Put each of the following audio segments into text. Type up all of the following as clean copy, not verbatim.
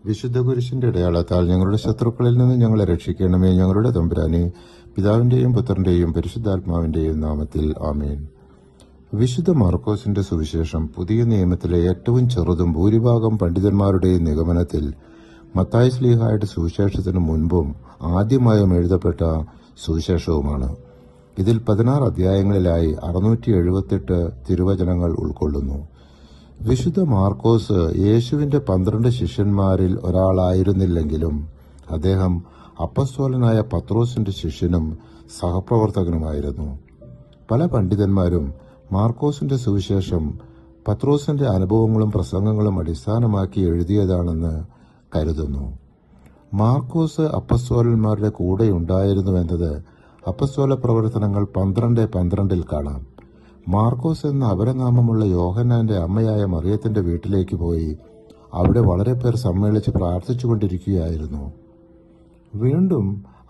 വിശുദ്ധ കുരിശിന്റെ അടയാളത്താൽ ഞങ്ങളുടെ ശത്രുക്കളിൽ നിന്ന് ഞങ്ങളെ രക്ഷിക്കണമേ. ഞങ്ങളുടെ തമ്പുരാനെ, പിതാവിന്റെയും പുത്രന്റെയും പരിശുദ്ധാത്മാവിന്റെയും നാമത്തിൽ ആമേൻ. വിശുദ്ധ മാർക്കോസിന്റെ സുവിശേഷം പുതിയ നിയമത്തിലെ ഏറ്റവും ചെറുതും ഭൂരിഭാഗം പണ്ഡിതന്മാരുടെയും നിഗമനത്തിൽ മത്തായി ശ്ലീഹായുടെ സുവിശേഷത്തിനു മുൻപും ആദ്യമായും എഴുതപ്പെട്ട സുവിശേഷവുമാണ്. ഇതിൽ 16 അധ്യായങ്ങളിലായി 678 തിരുവചനങ്ങൾ ഉൾക്കൊള്ളുന്നു. വിശുദ്ധ മാർക്കോസ് യേശുവിന്റെ 12 ശിഷ്യന്മാരിൽ ഒരാളായിരുന്നില്ലെങ്കിലും അദ്ദേഹം അപ്പസ്തോലനായ പത്രോസിന്റെ ശിഷ്യനും സഹപ്രവർത്തകനുമായിരുന്നു. പല പണ്ഡിതന്മാരും മാർക്കോസിന്റെ സുവിശേഷം പത്രോസിന്റെ അനുഭവങ്ങളും പ്രസംഗങ്ങളും അടിസ്ഥാനമാക്കി എഴുതിയതാണെന്ന് കരുതുന്നു. മാർക്കോസ് അപ്പസ്തോലന്മാരുടെ കൂടെയുണ്ടായിരുന്നുവെന്നത് അപ്പസ്തോല പ്രവർത്തനങ്ങൾ 12:12 കാണാം. മാർക്കോസ് എന്ന അപരനാമമുള്ള യോഹന്നാന്റെ അമ്മയായ മറിയത്തിന്റെ വീട്ടിലേക്ക് പോയി അവിടെ വളരെ പേർ സമ്മേളിച്ച് പ്രാർത്ഥിച്ചുകൊണ്ടിരിക്കുകയായിരുന്നു. വീണ്ടും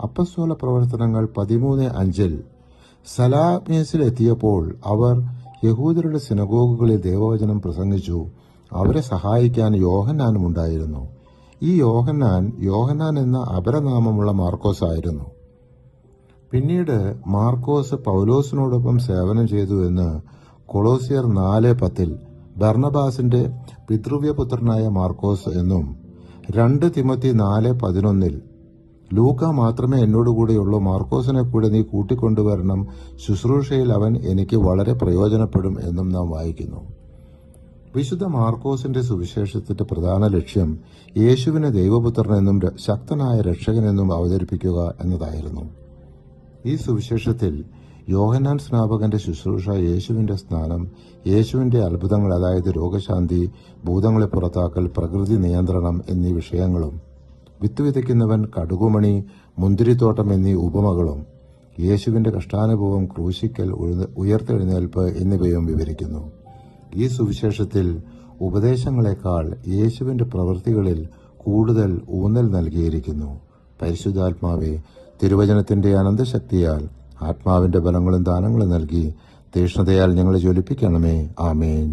അപ്പസ്തോല പ്രവർത്തനങ്ങൾ 13:5 സലാമീസിലെത്തിയപ്പോൾ അവർ യഹൂദരുടെ സിനഗോഗുകളിൽ ദൈവവചനം പ്രസംഗിച്ചു. അവരെ സഹായിക്കാൻ യോഹന്നാനും ഉണ്ടായിരുന്നു. ഈ യോഹന്നാൻ എന്ന അപരനാമമുള്ള മാർക്കോസ് ആയിരുന്നു. പിന്നീട് മാർക്കോസ് പൗലോസിനോടൊപ്പം സേവനം ചെയ്തു എന്ന് കൊളോസ്യർ 4:10 ബർണബാസിന്റെ പിതൃവ്യപുത്രനായ മാർക്കോസ് എന്നും 2 തിമോത്തി 4:11 ലൂക്ക മാത്രമേ എന്നോടുകൂടെയുള്ളൂ, മാർക്കോസിനെ കൂടെ നീ കൂട്ടിക്കൊണ്ടുവരണം, ശുശ്രൂഷയിൽ അവൻ എനിക്ക് വളരെ പ്രയോജനപ്പെടും എന്നും നാം വായിക്കുന്നു. വിശുദ്ധ മാർക്കോസിന്റെ സുവിശേഷത്തിന്റെ പ്രധാന ലക്ഷ്യം യേശുവിനെ ദൈവപുത്രനെന്നും ശക്തനായ രക്ഷകനെന്നും അവതരിപ്പിക്കുക എന്നതായിരുന്നു. ഈ സുവിശേഷത്തിൽ യോഹന്നാൻ സ്നാപകന്റെ ശുശ്രൂഷ, യേശുവിന്റെ സ്നാനം, യേശുവിന്റെ അത്ഭുതങ്ങൾ, അതായത് രോഗശാന്തി, ഭൂതങ്ങളെ പുറത്താക്കൽ, പ്രകൃതി നിയന്ത്രണം എന്നീ വിഷയങ്ങളും, വിത്ത് വിതയ്ക്കുന്നവൻ, കടുകുമണി, മുന്തിരിത്തോട്ടം എന്നീ ഉപമകളും, യേശുവിന്റെ കഷ്ടാനുഭവം, ക്രൂശിക്കൽ, ഉയർത്തെഴുന്നേൽപ്പ് എന്നിവയും വിവരിക്കുന്നു. ഈ സുവിശേഷത്തിൽ ഉപദേശങ്ങളെക്കാൾ യേശുവിന്റെ പ്രവൃത്തികളിൽ കൂടുതൽ ഊന്നൽ നൽകിയിരിക്കുന്നു. പരിശുദ്ധാത്മാവെ, തിരുവചനത്തിന്റെ അനന്തശക്തിയാൽ ആത്മാവിന്റെ ബലങ്ങളും ദാനങ്ങളും നൽകി തീഷ്ണതയാൽ ഞങ്ങളെ ജ്വലിപ്പിക്കണമേ. ആമേൻ.